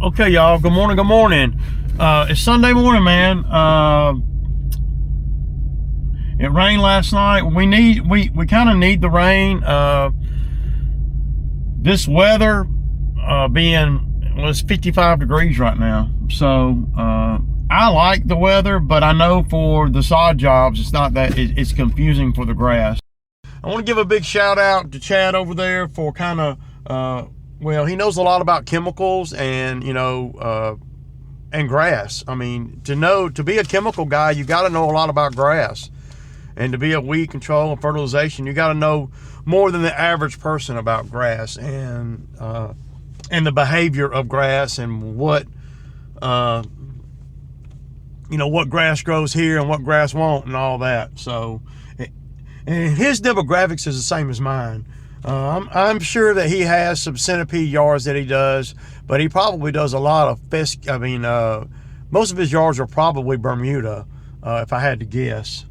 Okay, y'all. Good morning. Good morning. It's Sunday morning, man. It rained last night. We kind of need the rain. This weather it's 55 degrees right now. So I like the weather, but I know for the sod jobs, it's not that. It's confusing for the grass. I want to give a big shout out to Chad over there for kind of well, he knows a lot about chemicals and, and grass. I mean, to be a chemical guy, you got to know a lot about grass. And to be a weed control and fertilization, you got to know more than the average person about grass and the behavior of grass and what grass grows here and what grass won't and all that. So, and his demographics is the same as mine. I'm sure that he has some centipede yards that he does, but he probably does a lot of most of his yards are probably Bermuda, if I had to guess.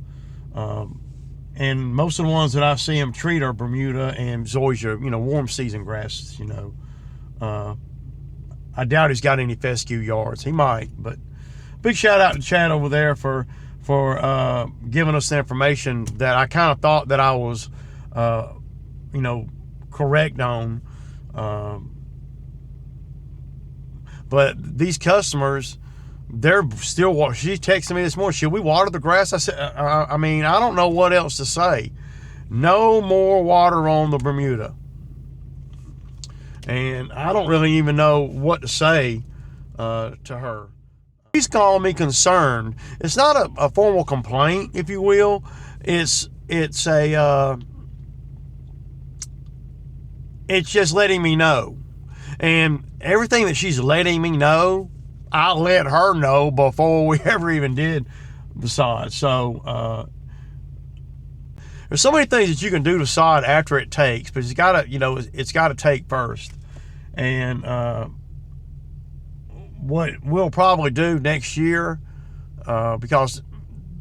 And most of the ones that I see him treat are Bermuda and zoysia, warm season grasses, I doubt he's got any fescue yards. He might, but big shout out to Chad over there for giving us the information that I kind of thought that I was, correct on. But these customers, they're still, she texted me this morning, should we water the grass? I said, I don't know what else to say. No more water on the Bermuda. And I don't really even know what to say to her. She's calling me concerned. It's not a formal complaint, if you will. It's just letting me know. And everything that she's letting me know, I let her know before we ever even did the sod. So there's so many things that you can do to sod after it takes, but it's got to take first. And what we'll probably do next year, because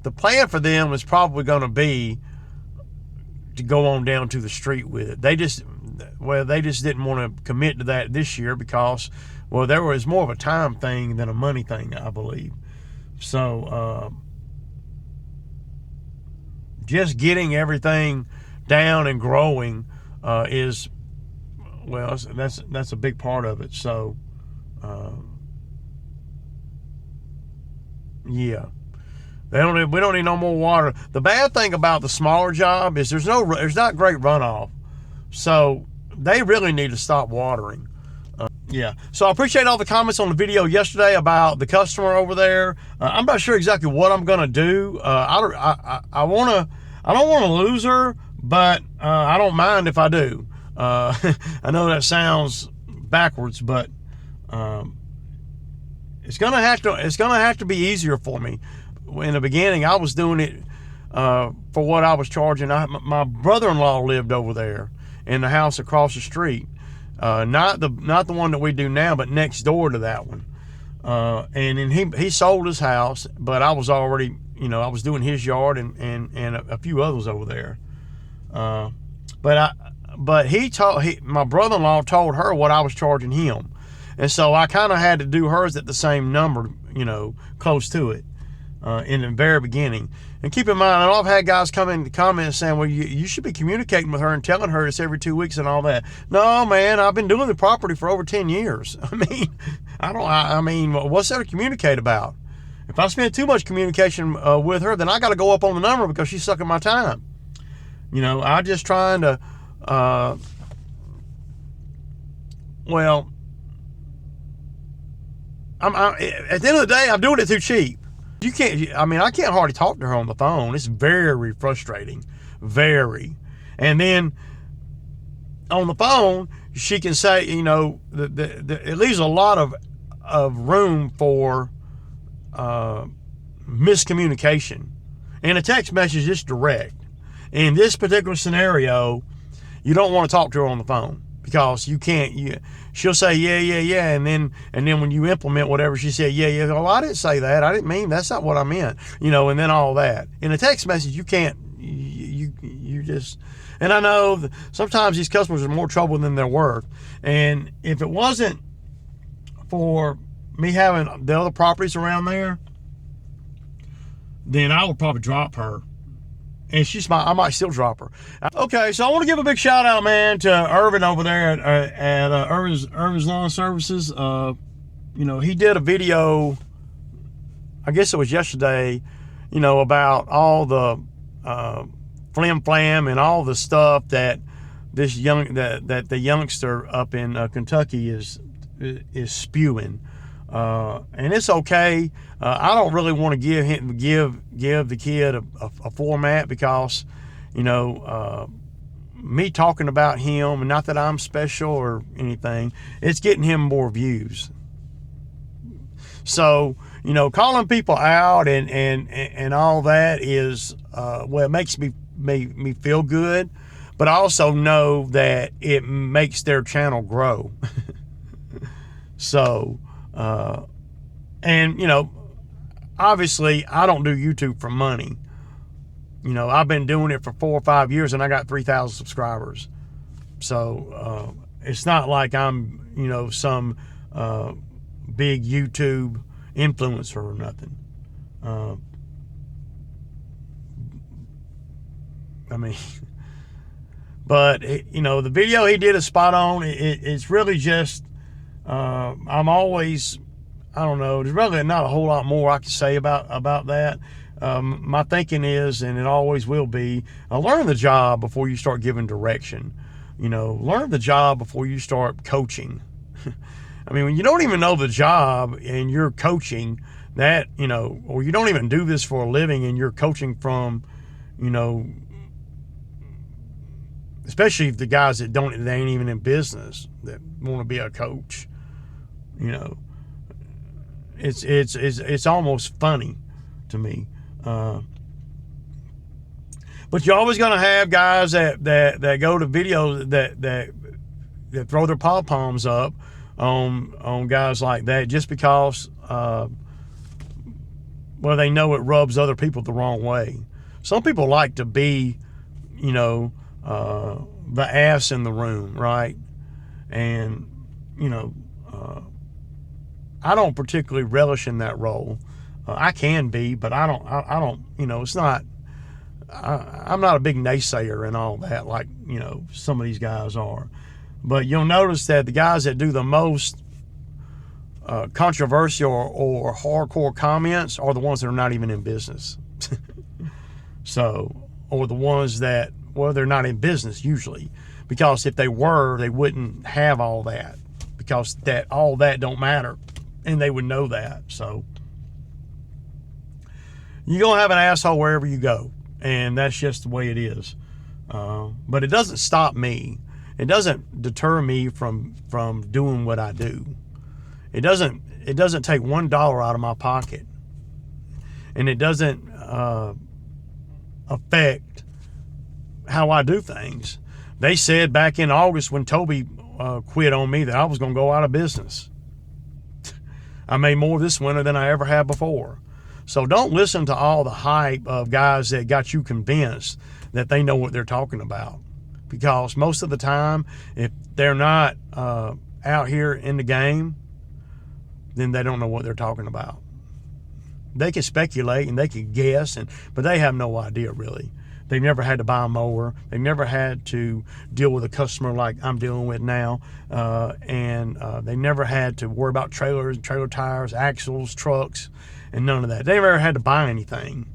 the plan for them is probably going to be to go on down to the street with it. They just didn't want to commit to that this year because, there was more of a time thing than a money thing, I believe. So just getting everything down and growing that's a big part of it. So yeah. We don't need no more water. The bad thing about the smaller job is there's not great runoff. So they really need to stop watering. Yeah. So I appreciate all the comments on the video yesterday about the customer over there. I'm not sure exactly what I'm going to do. I don't want to lose her, but I don't mind if I do. I know that sounds backwards, but it's gonna have to be easier for me. In the beginning, I was doing it for what I was charging. My brother-in-law lived over there in the house across the street, not the one that we do now, but next door to that one. And then he sold his house, but I was already, I was doing his yard and a few others over there. But my brother-in-law told her what I was charging him. And so I kind of had to do hers at the same number, close to it, in the very beginning. And keep in mind, I've had guys come in the comments saying, well, you should be communicating with her and telling her this every 2 weeks and all that. No, man, I've been doing the property for over 10 years. What's there to communicate about? If I spend too much communication with her, then I got to go up on the number because she's sucking my time. I'm just trying to, at the end of the day, I'm doing it too cheap. I can't hardly talk to her on the phone. It's very frustrating. Very. And then on the phone, she can say, it leaves a lot of room for miscommunication. And a text message is direct. In this particular scenario, you don't want to talk to her on the phone because you can't. She'll say yeah, and then when you implement whatever she said, yeah. Oh, I didn't say that. I didn't mean that's not what I meant. And then all that. In a text message, you can't. You just. And I know that sometimes these customers are more trouble than they're worth. And if it wasn't for me having the other properties around there, then I would probably drop her. And I might still drop her. Okay, so I want to give a big shout out, man, to Irvin over there at Irvin's Lawn Services. You know, he did a video, I guess it was yesterday, you know, about all the flim flam and all the stuff that that the youngster up in Kentucky is spewing. And it's okay. I don't really want to give the kid a format, because, you know, me talking about him, and not that I'm special or anything, it's getting him more views. So, you know, calling people out and all that is, well, it makes me feel good, but I also know that it makes their channel grow. So, and, you know, obviously I don't do YouTube for money. You know, I've been doing it for 4 or 5 years and I got 3,000 subscribers. So, it's not like I'm, you know, some, big YouTube influencer or nothing. I mean, but you know, the video he did is spot on. It's really just, I'm always, I don't know, there's really not a whole lot more I can say about that. My thinking is, and it always will be, learn the job before you start giving direction. You know, learn the job before you start coaching. I mean, when you don't even know the job and you're coaching that, you know, or you don't even do this for a living and you're coaching from, you know, especially the guys that ain't even in business that want to be a coach, you know, it's almost funny to me. But you're always going to have guys that go to videos that throw their pom-poms up on guys like that, just because, well, they know it rubs other people the wrong way. Some people like to be, you know, the ass in the room, right? And, you know, I don't particularly relish in that role. I can be, but I don't, you know, it's not, I'm not a big naysayer and all that, like, you know, some of these guys are. But you'll notice that the guys that do the most controversial or hardcore comments are the ones that are not even in business. So, or the ones that, well, they're not in business usually, because if they were, they wouldn't have all that, because all that don't matter, and they would know that. So you're gonna have an asshole wherever you go, and that's just the way it is. But it doesn't stop me. It doesn't deter me from doing what I do. It doesn't take $1 out of my pocket, and it doesn't affect how I do things. They said back in August when Toby quit on me that I was going to go out of business. I made more this winter than I ever have before. So don't listen to all the hype of guys that got you convinced that they know what they're talking about. Because most of the time, if they're not out here in the game, then they don't know what they're talking about. They can speculate and they can guess, but they have no idea really. They've never had to buy a mower. They've never had to deal with a customer like I'm dealing with now. And they never had to worry about trailers, trailer tires, axles, trucks, and none of that. They never had to buy anything.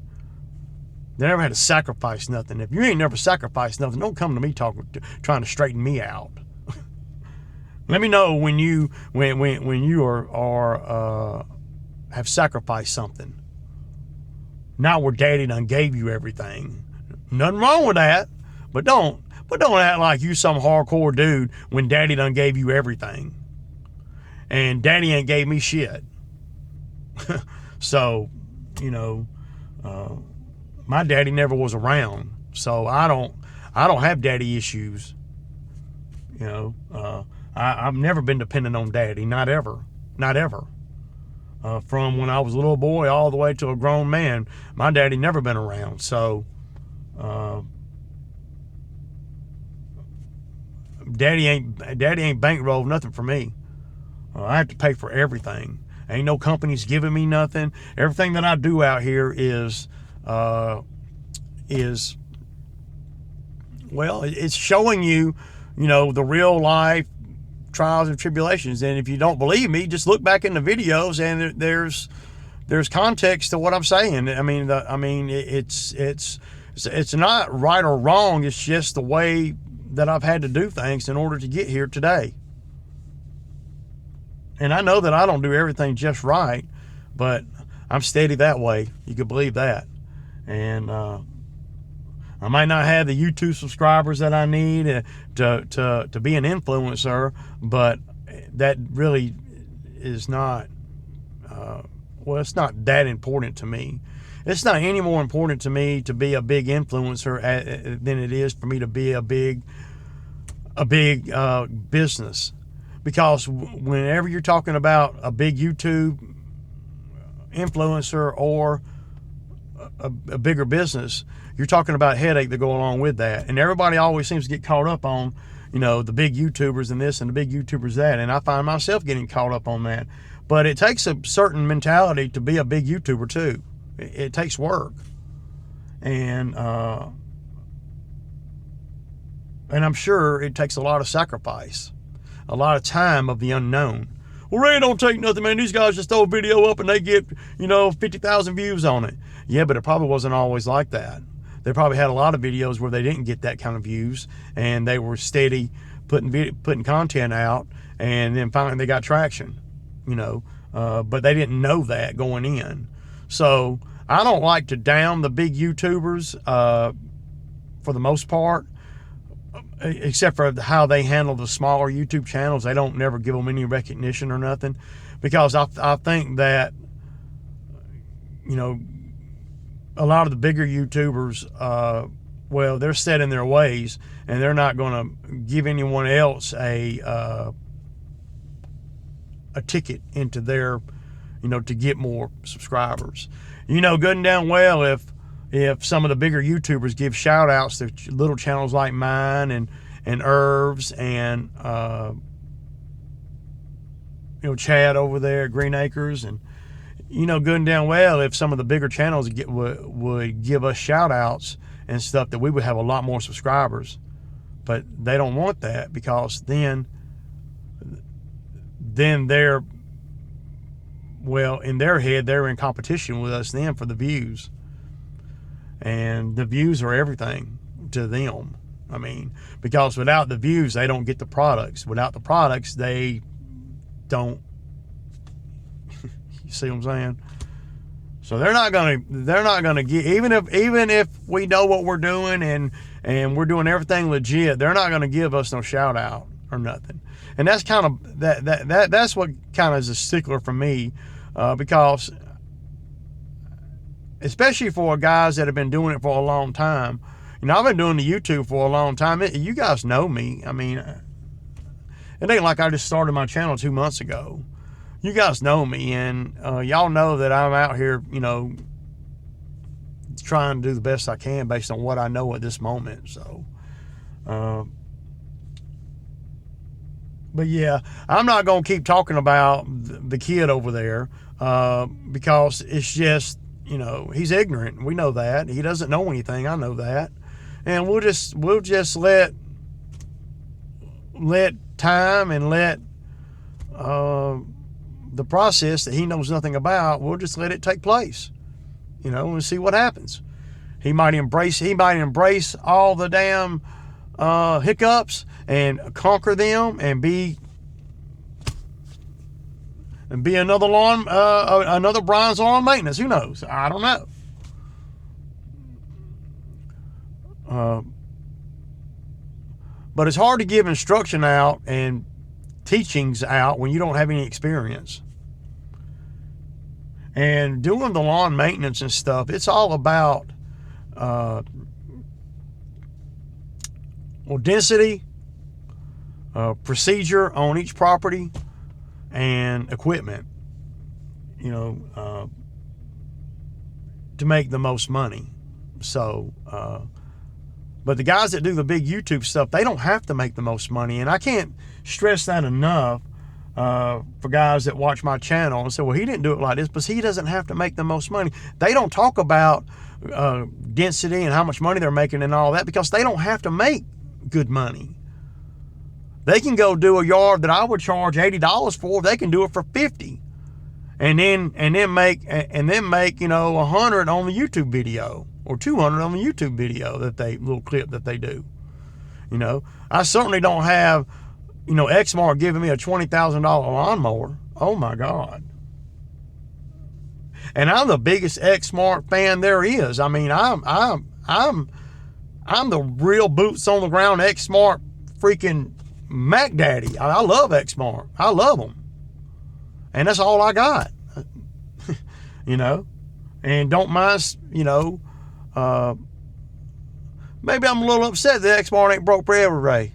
They never had to sacrifice nothing. If you ain't never sacrificed nothing, don't come to me trying to straighten me out. Let me know when you have sacrificed something. Not where Daddy done gave you everything. Nothing wrong with that, but don't act like you some hardcore dude when Daddy done gave you everything. And Daddy ain't gave me shit. So, you know, my daddy never was around, so I don't have daddy issues. You know, I've never been dependent on daddy, not ever. From when I was a little boy all the way to a grown man, my daddy never been around. So, daddy ain't bankrolled nothing for me. I have to pay for everything. Ain't no companies giving me nothing. Everything that I do out here is well, it's showing you, the real life trials and tribulations. And if you don't believe me, just look back in the videos, and there's context to what I'm saying. It's not right or wrong. It's just the way that I've had to do things in order to get here today. And I know that I don't do everything just right, but I'm steady that way. You can believe that. And I might not have the YouTube subscribers that I need to be an influencer, but that really is not, it's not that important to me. It's not any more important to me to be a big influencer than it is for me to be a big business. Because whenever you're talking about a big YouTube influencer or a bigger business, you're talking about headache that go along with that. And everybody always seems to get caught up on, the big YouTubers and this and the big YouTubers that. And I find myself getting caught up on that. But it takes a certain mentality to be a big YouTuber too. It takes work. And I'm sure it takes a lot of sacrifice. A lot of time of the unknown. Well, Ray, don't take nothing, man. These guys just throw a video up and they get, 50,000 views on it. Yeah, but it probably wasn't always like that. They probably had a lot of videos where they didn't get that kind of views, and they were steady putting content out, and then finally they got traction, but they didn't know that going in. So I don't like to down the big YouTubers for the most part, except for how they handle the smaller YouTube channels. They don't never give them any recognition or nothing, because I think that, a lot of the bigger YouTubers, they're set in their ways, and they're not going to give anyone else a ticket into their, to get more subscribers. Good and down well if some of the bigger YouTubers give shout outs to little channels like mine and Irv's and Chad over there at Green Acres, and good and down well if some of the bigger channels would give us shout outs and stuff, that we would have a lot more subscribers. But they don't want that, because then they're, in their head, they're in competition with us then for the views. And the views are everything to them. Because without the views, they don't get the products. Without the products, they don't. You see what I'm saying? So they're not gonna get, even if we know what we're doing and we're doing everything legit, they're not gonna give us no shout out or nothing. And that's kind of that's what kind of is a stickler for me, because especially for guys that have been doing it for a long time. I've been doing the YouTube for a long time. You guys know me. It ain't like I just started my channel 2 months ago. You guys know me, and y'all know that I'm out here, trying to do the best I can based on what I know at this moment. So, but yeah, I'm not going to keep talking about the kid over there, because it's just, he's ignorant. We know that. He doesn't know anything. I know that. And we'll just let time and let the process that he knows nothing about, we'll just let it take place, and see what happens. He might embrace all the damn hiccups and conquer them and be another Brian's lawn maintenance. Who knows? I don't know. But it's hard to give instruction out and teachings out when you don't have any experience. And doing the lawn maintenance and stuff, it's all about density, procedure on each property, and equipment, to make the most money. So, but the guys that do the big YouTube stuff, they don't have to make the most money. And I can't stress that enough, for guys that watch my channel and say, well, he didn't do it like this, but he doesn't have to make the most money. They don't talk about density and how much money they're making and all that, because they don't have to make good money. They can go do a yard that I would charge $80 for. They can do it for $50, and then make you know 100 on the YouTube video, or 200 on the YouTube video little clip that they do. You know, I certainly don't have, you know, Exmark giving me a $20,000 lawnmower. Oh my God. And I'm the biggest Exmark fan there is. I mean, I'm the real boots on the ground Exmark freaking Mac Daddy. I love Exmark. I love them. And that's all I got. You know, and don't mind, you know, maybe I'm a little upset that Exmark ain't broke for every day.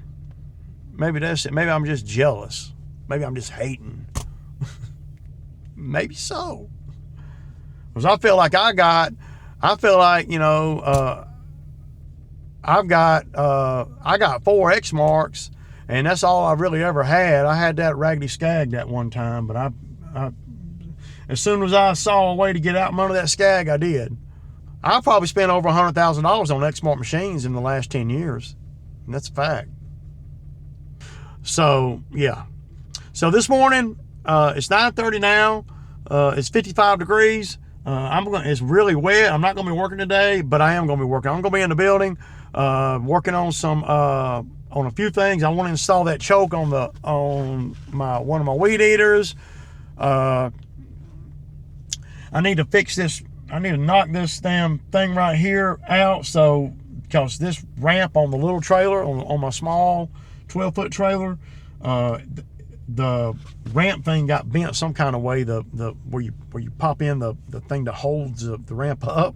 Maybe that's it. Maybe I'm just jealous. Maybe I'm just hating. Maybe so. Because I feel like you know, I got 4 Exmarks, and that's all I really ever had. I had that Raggedy Skag that one time, but I as soon as I saw a way to get out from under that Skag, I did. I probably spent over $100,000 on Exmark machines in the last 10 years. And that's a fact. So, yeah. So this morning, it's 9:30 now. It's 55 degrees. It's really wet. I'm not going to be working today, but I am going to be working. I'm going to be in the building, working on on a few things. I want to install that choke on one of my weed eaters. I need to fix this. I need to knock this damn thing right here out. So, because this ramp on the little trailer, on my small 12-foot trailer, the ramp thing got bent some kind of way. Where you pop in the thing that holds the ramp up,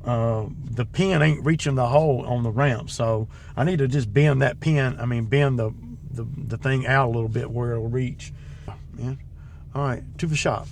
the pin ain't reaching the hole on the ramp. So I need to just bend that pin. I mean, bend the thing out a little bit where it'll reach. Man, all right, to the shop.